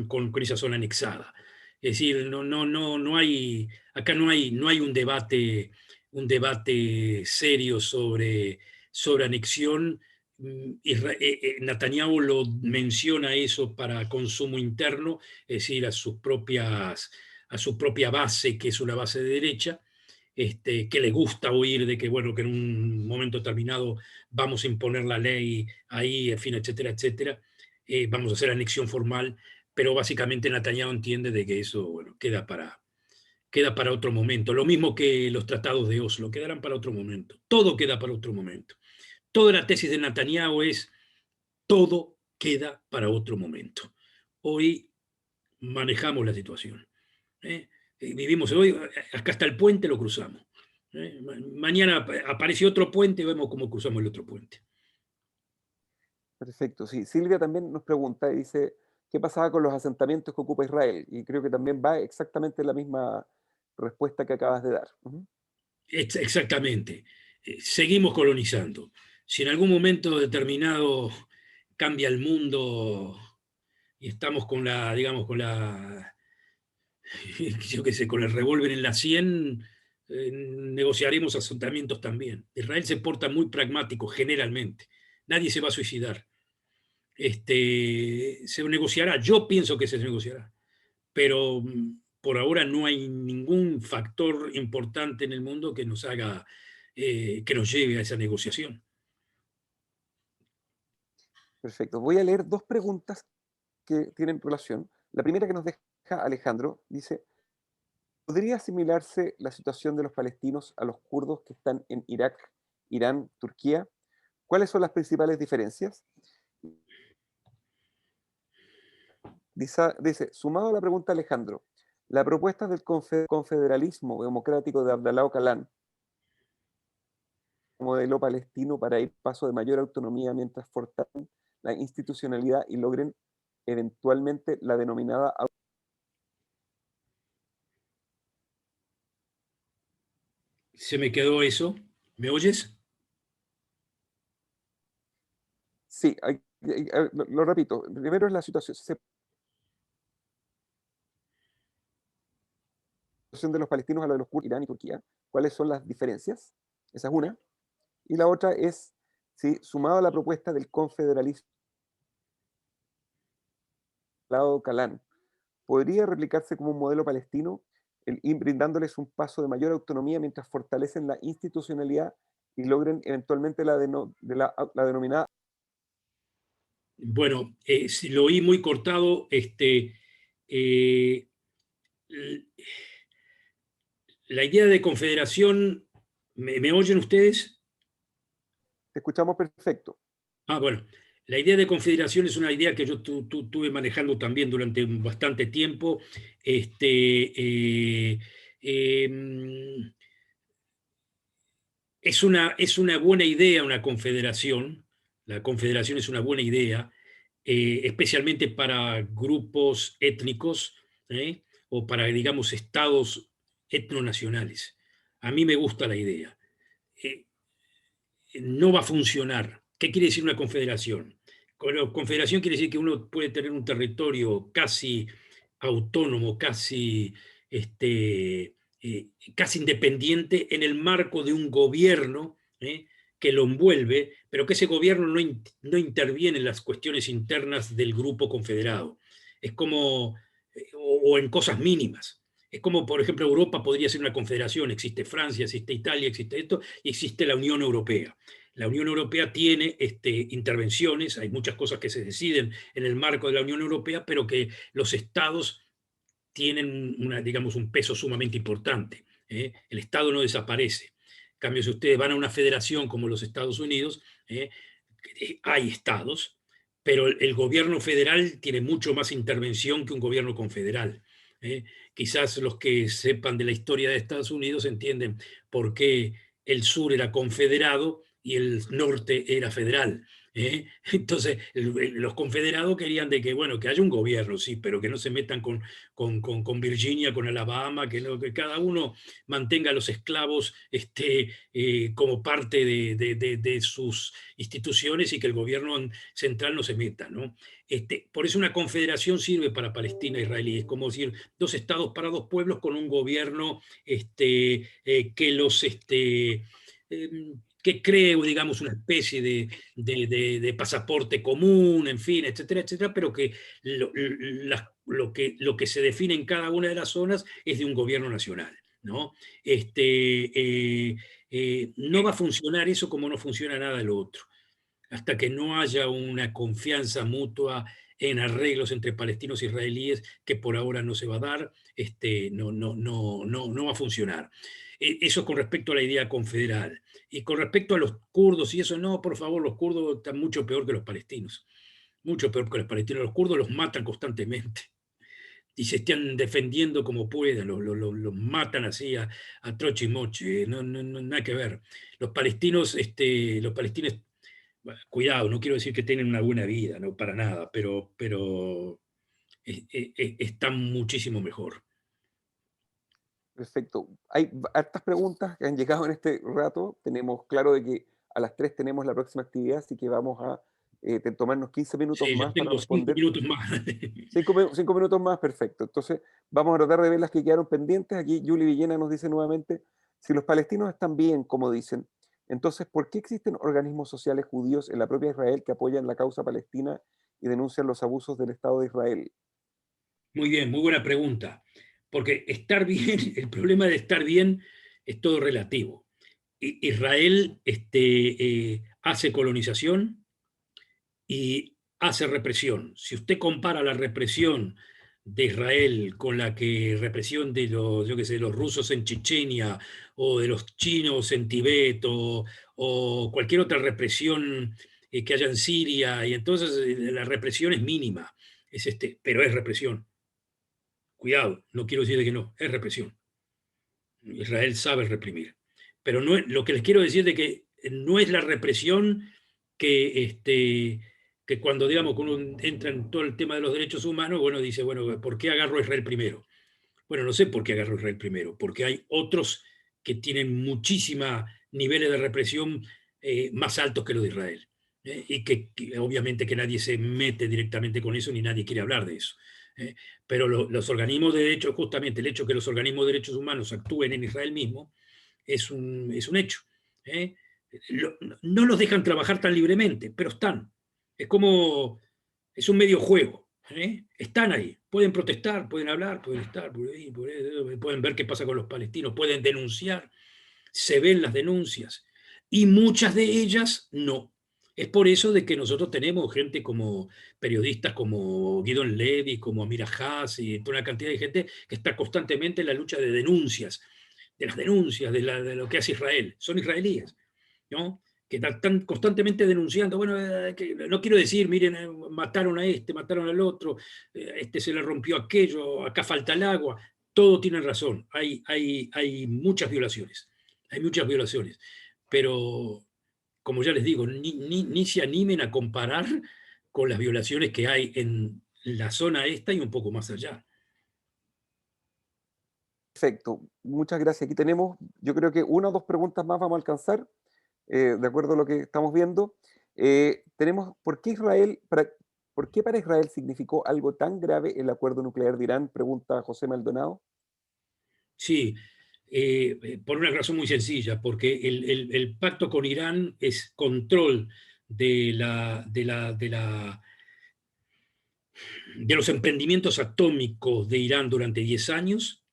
con esa zona anexada. Es decir, no hay, acá no hay un debate serio sobre anexión. Netanyahu lo menciona eso para consumo interno, es decir, a su propia base, que es una base de derecha, que le gusta oír de que, bueno, que en un momento determinado vamos a imponer la ley ahí, en fin, etcétera, etcétera, vamos a hacer anexión formal, pero básicamente Netanyahu entiende de que eso, bueno, queda para otro momento. Lo mismo que los tratados de Oslo, quedarán para otro momento. Todo queda para otro momento. Toda la tesis de Netanyahu es todo queda para otro momento. Hoy manejamos la situación. ¿Eh? Vivimos hoy, acá está el puente, lo cruzamos. Mañana aparece otro puente y vemos cómo cruzamos el otro puente.
Perfecto, sí. Silvia también nos pregunta y dice, ¿qué pasaba con los asentamientos que ocupa Israel? Y creo que también va exactamente la misma respuesta que acabas de dar. Ujú.
Exactamente. Seguimos colonizando. Si en algún momento determinado cambia el mundo y estamos con la, digamos, con la, yo qué sé, con el revólver en la 100, negociaremos asentamientos también. Israel se porta muy pragmático generalmente. Nadie se va a suicidar. Se negociará, yo pienso que se negociará, pero por ahora no hay ningún factor importante en el mundo que nos haga, que nos lleve a esa negociación.
Perfecto. Voy a leer dos preguntas que tienen relación. La primera que nos deja Alejandro dice, ¿podría asimilarse la situación de los palestinos a los kurdos que están en Irak, Irán, Turquía? ¿Cuáles son las principales diferencias? Dice, sumado a la pregunta de Alejandro, la propuesta del confederalismo democrático de Abdalá Öcalan, modelo palestino para ir paso de mayor autonomía mientras fortalecen la institucionalidad y logren eventualmente la denominada.
Se me quedó eso. ¿Me oyes?
Sí, lo repito. Primero es la situación de los palestinos a la de los kurdos, Irán y Turquía. ¿Cuáles son las diferencias? Esa es una. Y la otra es, sí, sumado a la propuesta del confederalismo Calán, ¿podría replicarse como un modelo palestino, brindándoles un paso de mayor autonomía mientras fortalecen la institucionalidad y logren eventualmente la denominada.
Bueno, si lo oí muy cortado. Eh, la idea de confederación, ¿me oyen ustedes?
Te escuchamos perfecto.
Ah, bueno, la idea de confederación es una idea que yo tuve manejando también durante bastante tiempo. Este, es una buena idea una confederación. La confederación es una buena idea, especialmente para grupos étnicos, o para, digamos, estados etnonacionales. A mí me gusta la idea. Eh, no va a funcionar. ¿Qué quiere decir una confederación? Confederación quiere decir que uno puede tener un territorio casi autónomo, casi independiente en el marco de un gobierno, que lo envuelve, pero que ese gobierno no interviene en las cuestiones internas del grupo confederado. Es como, o en cosas mínimas. Es como, por ejemplo, Europa podría ser una confederación. Existe Francia, existe Italia, existe esto, y existe la Unión Europea. La Unión Europea tiene intervenciones, hay muchas cosas que se deciden en el marco de la Unión Europea, pero que los estados tienen digamos, un peso sumamente importante. El Estado no desaparece. cambio, si ustedes van a una federación como los Estados Unidos, hay estados, pero el gobierno federal tiene mucho más intervención que un gobierno confederal. Quizás los que sepan de la historia de Estados Unidos entienden por qué el sur era confederado y el norte era federal. Entonces, los confederados querían de que, bueno, que haya un gobierno, sí, pero que no se metan con Virginia, con Alabama, que cada uno mantenga a los esclavos como parte de sus instituciones y que el gobierno central no se meta, ¿no? Por eso una confederación sirve para Palestina e Israel, es como decir, dos estados para dos pueblos con un gobierno que los... que cree, digamos, una especie de pasaporte común, en fin, etcétera, etcétera, pero que lo que se define en cada una de las zonas es de un gobierno nacional, ¿no? No va a funcionar eso como no funciona nada de lo otro, hasta que no haya una confianza mutua en arreglos entre palestinos e israelíes, que por ahora no se va a dar, no va a funcionar. Eso con respecto a la idea confederal. Y con respecto a los kurdos y eso, no, por favor, los kurdos están mucho peor que los palestinos. Mucho peor que los palestinos. Los kurdos los matan constantemente y se están defendiendo como pueden, los matan así a troche y moche, nada que ver. Los palestinos, bueno, cuidado, no quiero decir que tienen una buena vida, no para nada, pero están muchísimo mejor.
Perfecto. Hay hartas preguntas que han llegado en este rato. Tenemos claro de que a las 3 tenemos la próxima actividad, así que vamos a tomarnos 15 minutos
Sí, ya
más para
tengo 5
responder.
minutos más.
5 minutos más, perfecto. Entonces, vamos a tratar de ver las que quedaron pendientes. Aquí Julie Villena nos dice nuevamente, si los palestinos están bien, como dicen, entonces, ¿por qué existen organismos sociales judíos en la propia Israel que apoyan la causa palestina y denuncian los abusos del Estado de Israel?
Muy bien, muy buena pregunta. Porque estar bien, el problema de estar bien es todo relativo. Israel hace colonización y hace represión. Si usted compara la represión de Israel con la represión de los, yo qué sé, los rusos en Chechenia o de los chinos en Tibet o cualquier otra represión que haya en Siria, y entonces la represión es mínima, pero es represión. Cuidado, no quiero decir que no, es represión. Israel sabe reprimir. Pero no, lo que les quiero decir de que no es la represión que cuando, digamos, uno entra en todo el tema de los derechos humanos, bueno, dice, bueno, ¿por qué agarro a Israel primero? Bueno, no sé por qué agarro a Israel primero, porque hay otros que tienen muchísimos niveles de represión más altos que los de Israel. Y que obviamente que nadie se mete directamente con eso, ni nadie quiere hablar de eso. Pero los organismos de derechos, justamente el hecho que los organismos de derechos humanos actúen en Israel mismo, es un hecho. ¿eh? No los dejan trabajar tan libremente, pero están. Es como, es un medio juego. Están ahí, pueden protestar, pueden hablar, pueden estar por ahí, pueden ver qué pasa con los palestinos, pueden denunciar, se ven las denuncias, y muchas de ellas no. Es por eso de que nosotros tenemos gente como periodistas como Guidon Levy, como Amira Haas y toda una cantidad de gente que está constantemente en la lucha de denuncias, de las denuncias de lo que hace Israel. Son israelíes, ¿no? Que están constantemente denunciando, bueno, que no quiero decir, miren, mataron a este, mataron al otro, este se le rompió aquello, acá falta el agua, todo tienen razón, hay hay muchas violaciones, pero como ya les digo, ni se animen a comparar con las violaciones que hay en la zona esta y un poco más allá.
Perfecto, muchas gracias. Aquí tenemos, yo creo que una o dos preguntas más vamos a alcanzar, de acuerdo a lo que estamos viendo. Tenemos, ¿por qué para Israel significó algo tan grave el acuerdo nuclear de Irán? Pregunta José Maldonado.
Sí, por una razón muy sencilla, porque el pacto con Irán es control de, de los emprendimientos atómicos de Irán durante 10 años,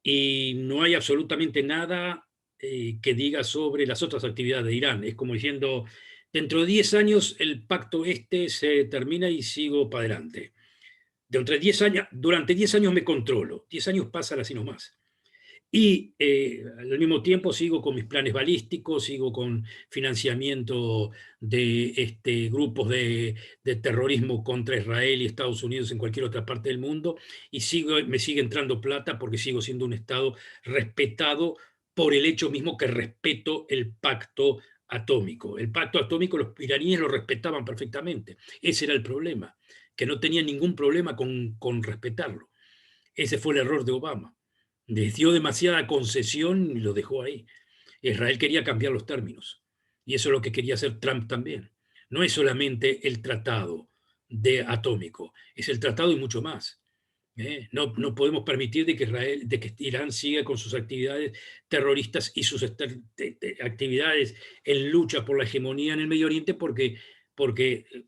y no hay absolutamente nada que diga sobre las otras actividades de Irán. Es como diciendo, dentro de 10 años el pacto este se termina y sigo para adelante. Durante 10 años me controlo, 10 años pasan así nomás. Y al mismo tiempo sigo con mis planes balísticos, sigo con financiamiento de grupos de terrorismo contra Israel y Estados Unidos en cualquier otra parte del mundo, y me sigue entrando plata porque sigo siendo un Estado respetado por el hecho mismo que respeto el pacto atómico. El pacto atómico los iraníes lo respetaban perfectamente. Ese era el problema, que no tenían ningún problema con respetarlo. Ese fue el error de Obama. Les dio demasiada concesión y lo dejó ahí. Israel quería cambiar los términos. Y eso es lo que quería hacer Trump también. No es solamente el tratado de atómico, es el tratado y mucho más. No podemos permitir de que Irán siga con sus actividades terroristas y sus actividades en lucha por la hegemonía en el Medio Oriente porque,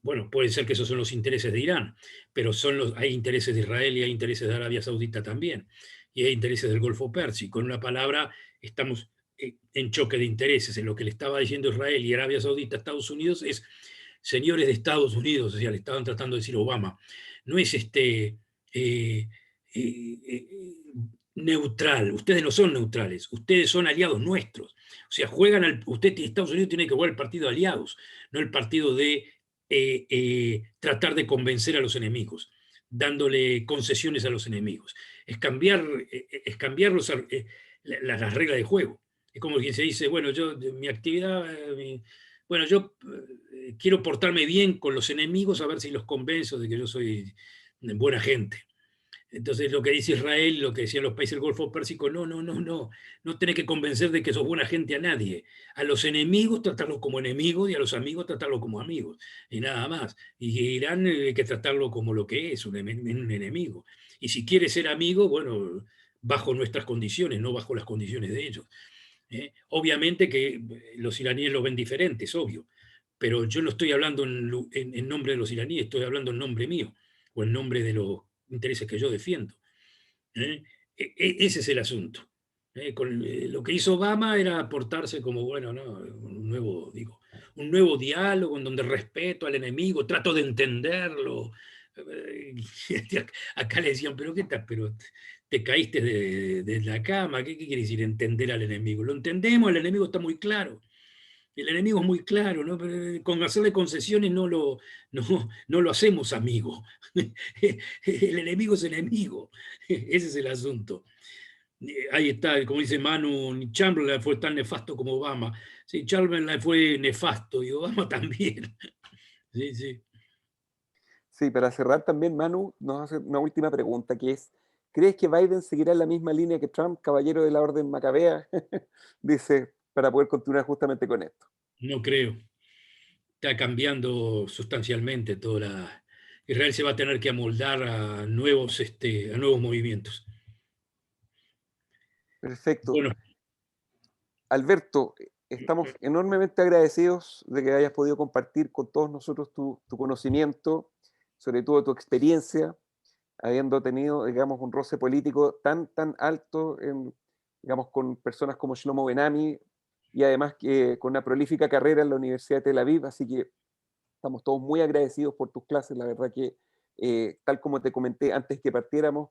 bueno, puede ser que esos son los intereses de Irán, pero hay intereses de Israel y hay intereses de Arabia Saudita también, y hay intereses del Golfo Pérsico. En una palabra, estamos en choque de intereses. En lo que le estaba diciendo Israel y Arabia Saudita a Estados Unidos es, señores de Estados Unidos, o sea, le estaban tratando de decir Obama, no es eh, neutral, ustedes no son neutrales, ustedes son aliados nuestros. O sea, usted y Estados Unidos tienen que jugar el partido de aliados, no el partido de tratar de convencer a los enemigos, dándole concesiones a los enemigos. Es cambiar las reglas de juego. Es como quien se dice, bueno, mi actividad, bueno, yo quiero portarme bien con los enemigos a ver si los convenzo de que yo soy buena gente. Entonces lo que dice Israel, lo que decían los países del Golfo Pérsico, no tenés que convencer de que sos buena gente a nadie. A los enemigos tratarlos como enemigos y a los amigos tratarlos como amigos, y nada más. Y Irán hay que tratarlo como lo que es, un enemigo. Y si quiere ser amigo, bueno, bajo nuestras condiciones, no bajo las condiciones de ellos. Obviamente que los iraníes lo ven diferentes, obvio, pero yo no estoy hablando en nombre de los iraníes, estoy hablando en nombre mío o en nombre de los intereses que yo defiendo. Ese es el asunto. Lo que hizo Obama era aportarse como, bueno, ¿no? Un nuevo diálogo en donde respeto al enemigo, trato de entenderlo. Acá le decían, pero ¿qué tal? Pero te caíste de la cama, ¿qué quiere decir entender al enemigo? Lo entendemos, el enemigo está muy claro. El enemigo es muy claro, ¿no? Con hacerle concesiones no lo hacemos amigo. El enemigo es enemigo. Ese es el asunto. Ahí está, como dice Manu, ni Chamberlain fue tan nefasto como Obama. Sí, Chamberlain fue nefasto y Obama también. Sí, sí.
Sí, para cerrar también, Manu nos hace una última pregunta, que es, ¿crees que Biden seguirá en la misma línea que Trump, caballero de la Orden Macabea? Dice, para poder continuar justamente con esto.
No creo. Está cambiando sustancialmente Israel se va a tener que amoldar a nuevos movimientos.
Perfecto.
Bueno,
Alberto, estamos enormemente agradecidos de que hayas podido compartir con todos nosotros tu conocimiento, sobre todo tu experiencia, habiendo tenido, digamos, un roce político tan alto, digamos, con personas como Shlomo Ben-Ami y además que con una prolífica carrera en la Universidad de Tel Aviv, así que estamos todos muy agradecidos por tus clases. La verdad que, tal como te comenté antes que partiéramos,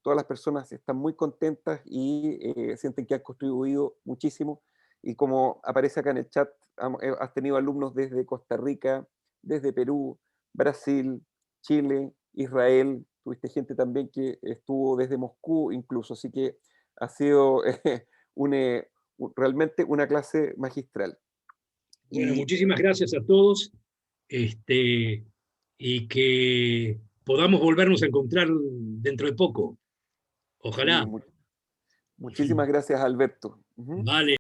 todas las personas están muy contentas y sienten que han contribuido muchísimo. Y como aparece acá en el chat, has tenido alumnos desde Costa Rica, desde Perú, Brasil, Chile, Israel. Tuviste gente también que estuvo desde Moscú incluso. Así que ha sido realmente una clase magistral.
bueno,
Y
muchísimas gracias a todos. Y que podamos volvernos a encontrar dentro de poco.
sí,
Ojalá.
muchísimas gracias, Alberto. Ujú.
Vale.